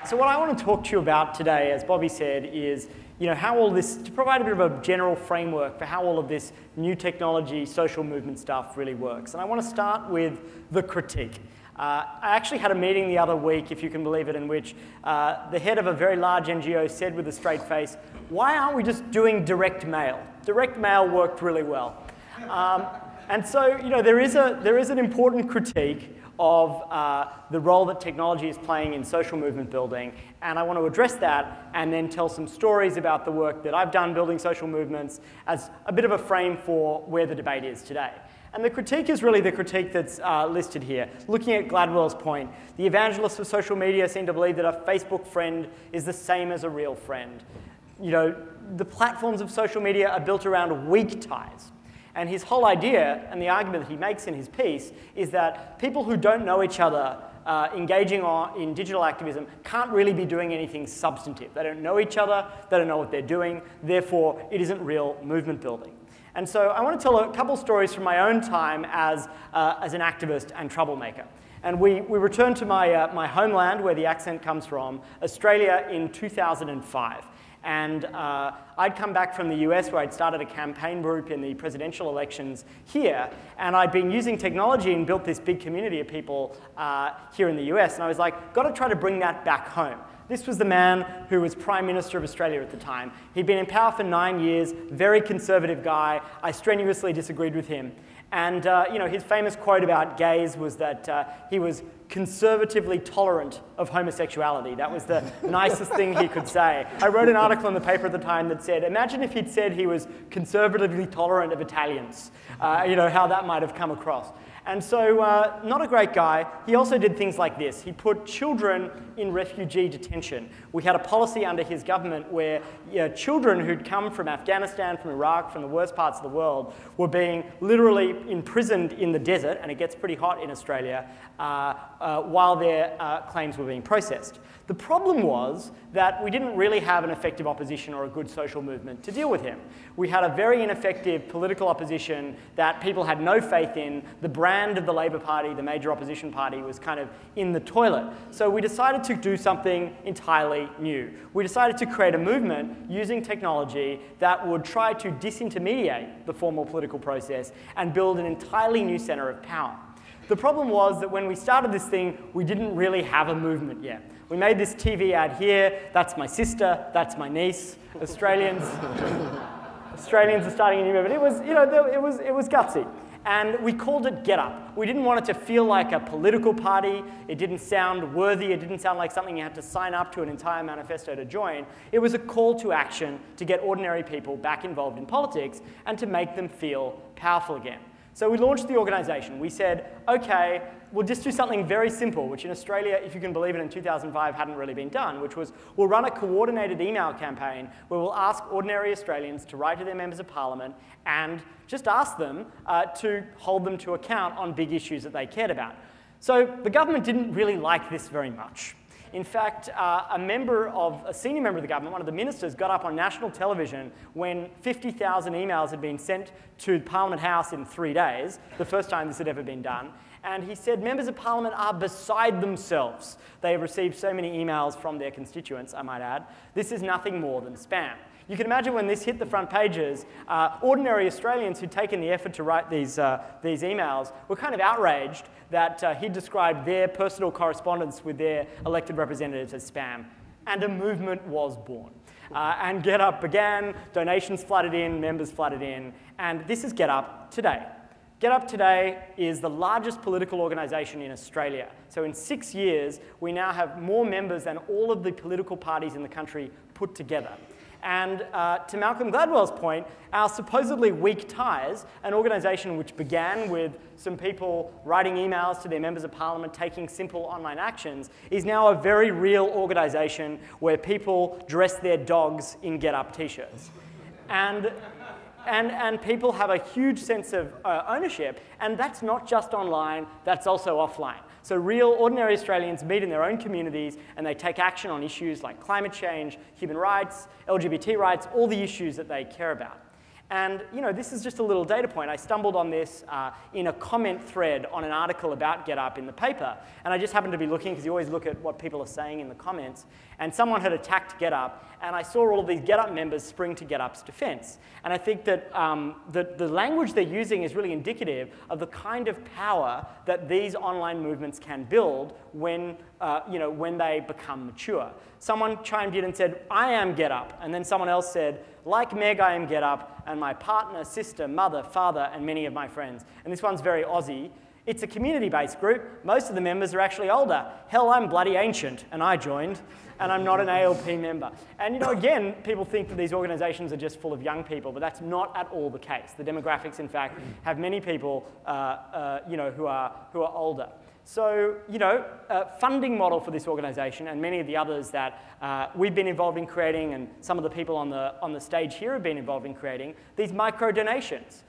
So what I want to talk to you about today, as Bobby said, is how all this, to provide a bit of a general framework for how all of this new technology, social movement stuff really works. And I want to start with the critique. I actually had a meeting the other week, if you can believe it, in which the head of a very large NGO said with a straight face, "Why aren't we just doing direct mail? Direct mail worked really well." And so there is an important critique of the role that technology is playing in social movement building, and I want to address that and then tell some stories about the work that I've done building social movements as a bit of a frame for where the debate is today. And the critique is really the critique that's listed here. Looking at Gladwell's point, the evangelists of social media seem to believe that a Facebook friend is the same as a real friend. The platforms of social media are built around weak ties. And his whole idea, and the argument that he makes in his piece, is that people who don't know each other engaging in digital activism can't really be doing anything substantive. They don't know each other, they don't know what they're doing, therefore it isn't real movement building. And so I want to tell a couple stories from my own time as an activist and troublemaker. And we returned to my homeland, where the accent comes from, Australia, in 2005. And I'd come back from the US, where I'd started a campaign group in the presidential elections here, and I'd been using technology and built this big community of people here in the US, and I was like, got to try to bring that back home. This was the man who was Prime Minister of Australia at the time. He'd been in power for 9 years, very conservative guy. I strenuously disagreed with him. And his famous quote about gays was that he was conservatively tolerant of homosexuality. That was the nicest thing he could say. I wrote an article in the paper at the time that said, imagine if he'd said he was conservatively tolerant of Italians, how that might have come across. And so, not a great guy. He also did things like this. He put children in refugee detention. We had a policy under his government where children who'd come from Afghanistan, from Iraq, from the worst parts of the world, were being literally imprisoned in the desert, and it gets pretty hot in Australia, while their claims were being processed. The problem was that we didn't really have an effective opposition or a good social movement to deal with him. We had a very ineffective political opposition that people had no faith in. The brand of the Labor Party, the major opposition party, was kind of in the toilet. So we decided to do something entirely new. We decided to create a movement using technology that would try to disintermediate the formal political process and build an entirely new center of power. The problem was that when we started this thing, we didn't really have a movement yet. We made this TV ad here. That's my sister. That's my niece. Australians are starting a new movement. It was gutsy. And we called it GetUp. We didn't want it to feel like a political party. It didn't sound worthy. It didn't sound like something you had to sign up to an entire manifesto to join. It was a call to action to get ordinary people back involved in politics and to make them feel powerful again. So we launched the organization. We said, okay, we'll just do something very simple, which in Australia, if you can believe it, in 2005 hadn't really been done, which was we'll run a coordinated email campaign where we'll ask ordinary Australians to write to their members of parliament and just ask them to hold them to account on big issues that they cared about. So the government didn't really like this very much. In fact, a senior member of the government, one of the ministers, got up on national television when 50,000 emails had been sent to Parliament House in 3 days, the first time this had ever been done, and he said members of Parliament are beside themselves. They have received so many emails from their constituents, I might add. This is nothing more than spam. You can imagine when this hit the front pages, ordinary Australians who'd taken the effort to write these emails were kind of outraged that he'd described their personal correspondence with their elected representatives as spam. And a movement was born. And GetUp began, donations flooded in, members flooded in, and this is GetUp today. GetUp today is the largest political organisation in Australia. So in 6 years, we now have more members than all of the political parties in the country put together. And to Malcolm Gladwell's point, our supposedly weak ties, an organisation which began with some people writing emails to their members of parliament, taking simple online actions, is now a very real organisation where people dress their dogs in GetUp t-shirts. And people have a huge sense of ownership, and that's not just online, that's also offline. So real, ordinary Australians meet in their own communities and they take action on issues like climate change, human rights, LGBT rights, all the issues that they care about. And this is just a little data point. I stumbled on this in a comment thread on an article about GetUp in the paper. And I just happened to be looking, because you always look at what people are saying in the comments. And someone had attacked GetUp, and I saw all of these GetUp members spring to GetUp's defense. And I think that the language they're using is really indicative of the kind of power that these online movements can build when they become mature. Someone chimed in and said, "I am GetUp," and then someone else said, "Like Meg, I am GetUp, and my partner, sister, mother, father, and many of my friends." And this one's very Aussie. It's a community-based group. Most of the members are actually older. Hell, I'm bloody ancient, and I joined, and I'm not an ALP member. And again, people think that these organizations are just full of young people, but that's not at all the case. The demographics, in fact, have many people who are older. So, funding model for this organization and many of the others that we've been involved in creating, and some of the people on the stage here have been involved in creating, these micro donations.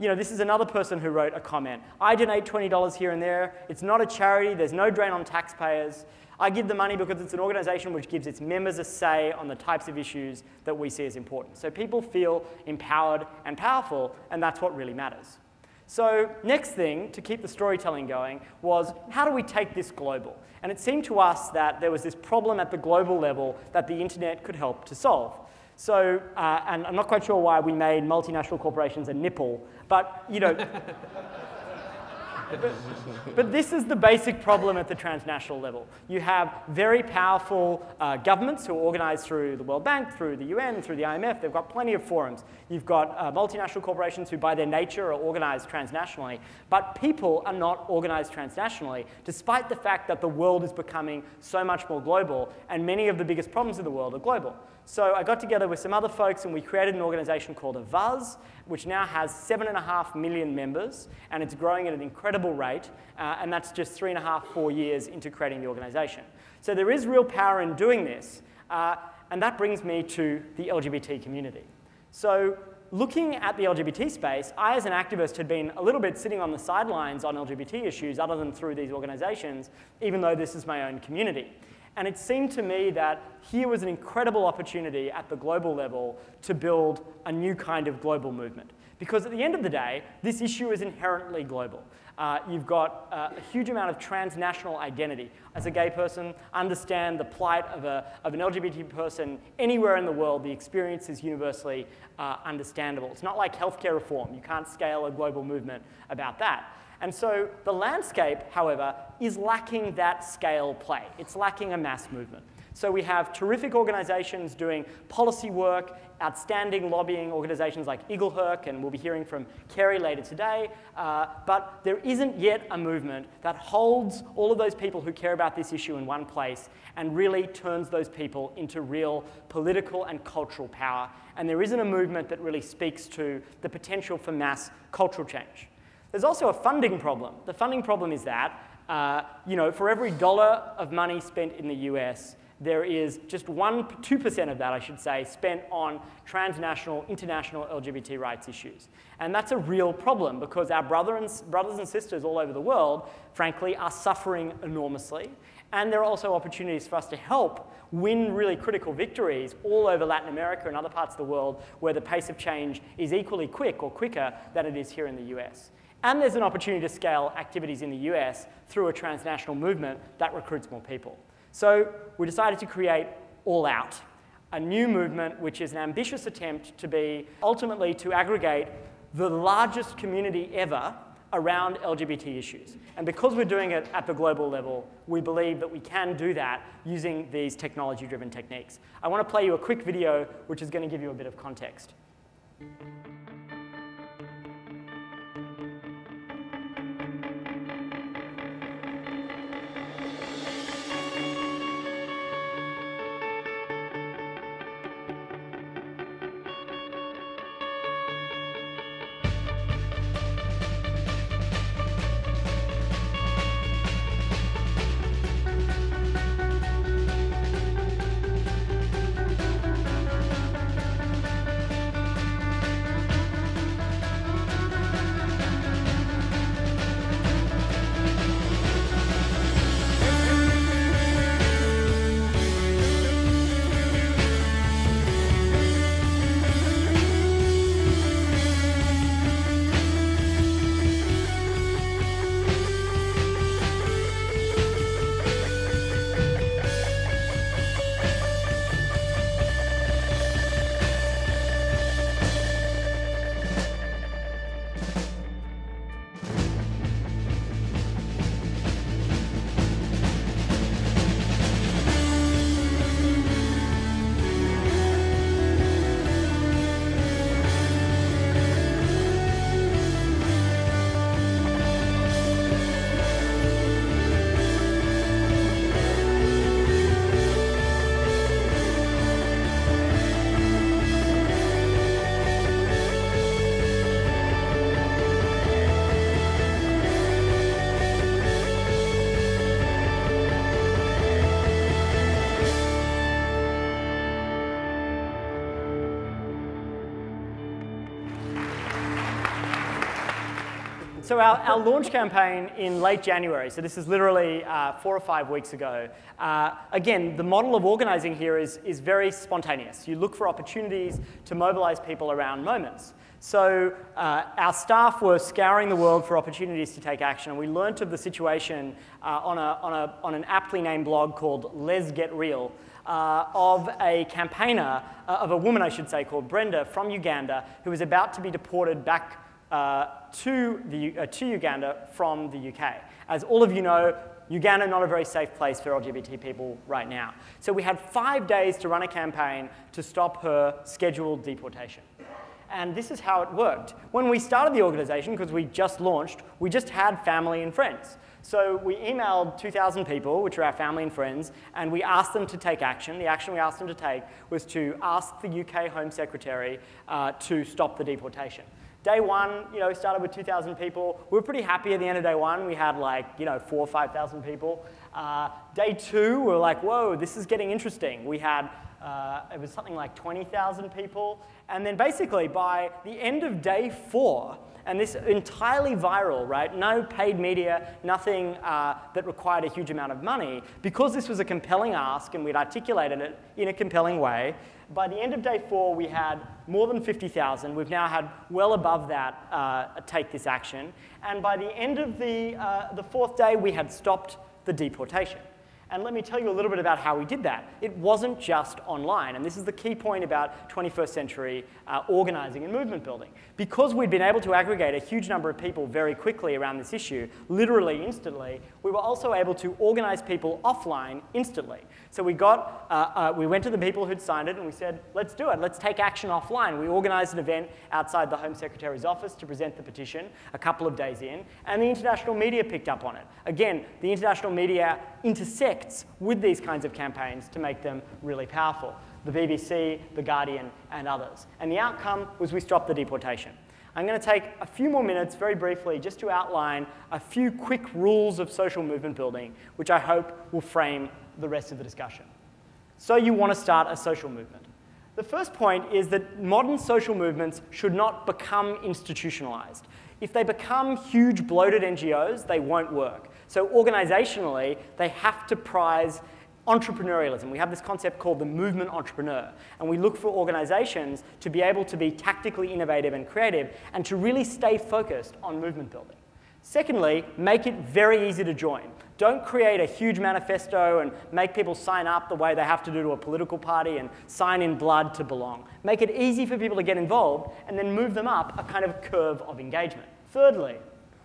This is another person who wrote a comment. "I donate $20 here and there. It's not a charity. There's no drain on taxpayers. I give the money because it's an organization which gives its members a say on the types of issues that we see as important." So people feel empowered and powerful, and that's what really matters. So next thing, to keep the storytelling going, was how do we take this global? And it seemed to us that there was this problem at the global level that the internet could help to solve. So, and I'm not quite sure why we made multinational corporations a nipple, but But this is the basic problem at the transnational level. You have very powerful governments who are organized through the World Bank, through the UN, through the IMF. They've got plenty of forums. You've got multinational corporations who, by their nature, are organized transnationally. But people are not organized transnationally, despite the fact that the world is becoming so much more global, and many of the biggest problems in the world are global. So I got together with some other folks, and we created an organization called Avaz, which now has 7.5 million members, and it's growing at an incredible rate, and that's just 3.5, 4 years into creating the organization. So there is real power in doing this, and that brings me to the LGBT community. So looking at the LGBT space, I as an activist had been a little bit sitting on the sidelines on LGBT issues other than through these organizations, even though this is my own community. And it seemed to me that here was an incredible opportunity at the global level to build a new kind of global movement. Because at the end of the day, this issue is inherently global. You've got a huge amount of transnational identity. As a gay person, understand the plight of an LGBT person anywhere in the world. The experience is universally understandable. It's not like healthcare reform. You can't scale a global movement about that. And so the landscape, however, is lacking that scale play. It's lacking a mass movement. So we have terrific organizations doing policy work, outstanding lobbying organizations like Eaglehurk, and we'll be hearing from Kerry later today. But there isn't yet a movement that holds all of those people who care about this issue in one place and really turns those people into real political and cultural power. And there isn't a movement that really speaks to the potential for mass cultural change. There's also a funding problem. The funding problem is that, for every dollar of money spent in the US, there is just 2% of that, I should say, spent on transnational, international LGBT rights issues. And that's a real problem because our brothers and sisters all over the world, frankly, are suffering enormously. And there are also opportunities for us to help win really critical victories all over Latin America and other parts of the world where the pace of change is equally quick or quicker than it is here in the US. And there's an opportunity to scale activities in the US through a transnational movement that recruits more people. So we decided to create AllOut, a new movement which is an ambitious attempt to be ultimately to aggregate the largest community ever around LGBT issues. And because we're doing it at the global level, we believe that we can do that using these technology-driven techniques. I want to play you a quick video which is going to give you a bit of context. So our launch campaign in late January, so this is literally 4 or 5 weeks ago. Again, the model of organizing here is very spontaneous. You look for opportunities to mobilize people around moments. So our staff were scouring the world for opportunities to take action, and we learnt of the situation on an aptly named blog called Let's Get Real, of a campaigner, of a woman, I should say, called Brenda from Uganda, who was about to be deported back to Uganda from the UK. As all of you know, Uganda, not a very safe place for LGBT people right now. So we had 5 days to run a campaign to stop her scheduled deportation. And this is how it worked. When we started the organization, because we just launched, we just had family and friends. So we emailed 2,000 people, which are our family and friends, and we asked them to take action. The action we asked them to take was to ask the UK Home Secretary to stop the deportation. Day one, we started with 2,000 people. We were pretty happy at the end of day one. We had 4,000 or 5,000 people. Day two, we were like, whoa, this is getting interesting. We had, it was something like 20,000 people. And then basically by the end of day 4, and this entirely viral, right? No paid media, nothing that required a huge amount of money. Because this was a compelling ask and we'd articulated it in a compelling way, by the end of day 4, we had more than 50,000. We've now had well above that take this action. And by the end of the 4th day, we had stopped the deportation. And let me tell you a little bit about how we did that. It wasn't just online, and this is the key point about 21st century organizing and movement building. Because we'd been able to aggregate a huge number of people very quickly around this issue, literally instantly, we were also able to organize people offline instantly. So we went to the people who'd signed it and we said, let's do it, let's take action offline. We organized an event outside the Home Secretary's office to present the petition a couple of days in, and the international media picked up on it. Again, the international media intersects with these kinds of campaigns to make them really powerful. The BBC, The Guardian, and others. And the outcome was we stopped the deportation. I'm going to take a few more minutes, very briefly, just to outline a few quick rules of social movement building, which I hope will frame the rest of the discussion. So you want to start a social movement. The first point is that modern social movements should not become institutionalized. If they become huge bloated NGOs, they won't work. So organizationally, they have to prize entrepreneurialism. We have this concept called the movement entrepreneur, and we look for organizations to be able to be tactically innovative and creative and to really stay focused on movement building. Secondly, make it very easy to join. Don't create a huge manifesto and make people sign up the way they have to do to a political party and sign in blood to belong. Make it easy for people to get involved and then move them up a kind of curve of engagement. Thirdly,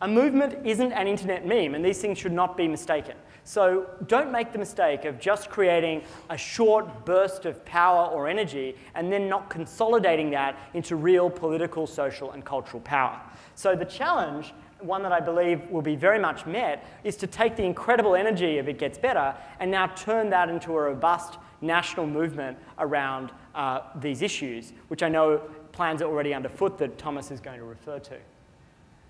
a movement isn't an internet meme, and these things should not be mistaken. So don't make the mistake of just creating a short burst of power or energy and then not consolidating that into real political, social, and cultural power. So the challenge, one that I believe will be very much met, is to take the incredible energy of It Gets Better and now turn that into a robust national movement around these issues, which I know plans are already underfoot that Thomas is going to refer to.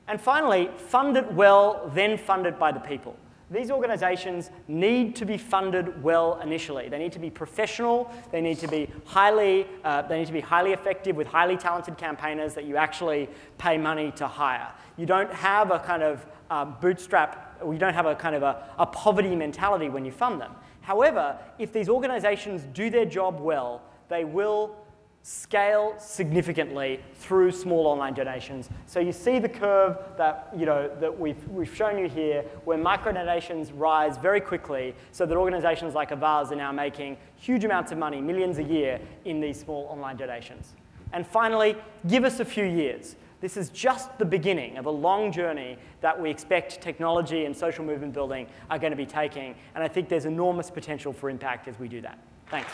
And finally, fund it well, then fund it by the people. These organizations need to be funded well initially. They need to be professional. They need to be highly effective with highly talented campaigners that you actually pay money to hire. You don't have a kind of you don't have a kind of a poverty mentality when you fund them. However, if these organizations do their job well, they will scale significantly through small online donations. So you see the curve that, that we've shown you here, where microdonations rise very quickly, so that organizations like Avaz are now making huge amounts of money, millions a year, in these small online donations. And finally, give us a few years. This is just the beginning of a long journey that we expect technology and social movement building are going to be taking, and I think there's enormous potential for impact as we do that. Thanks.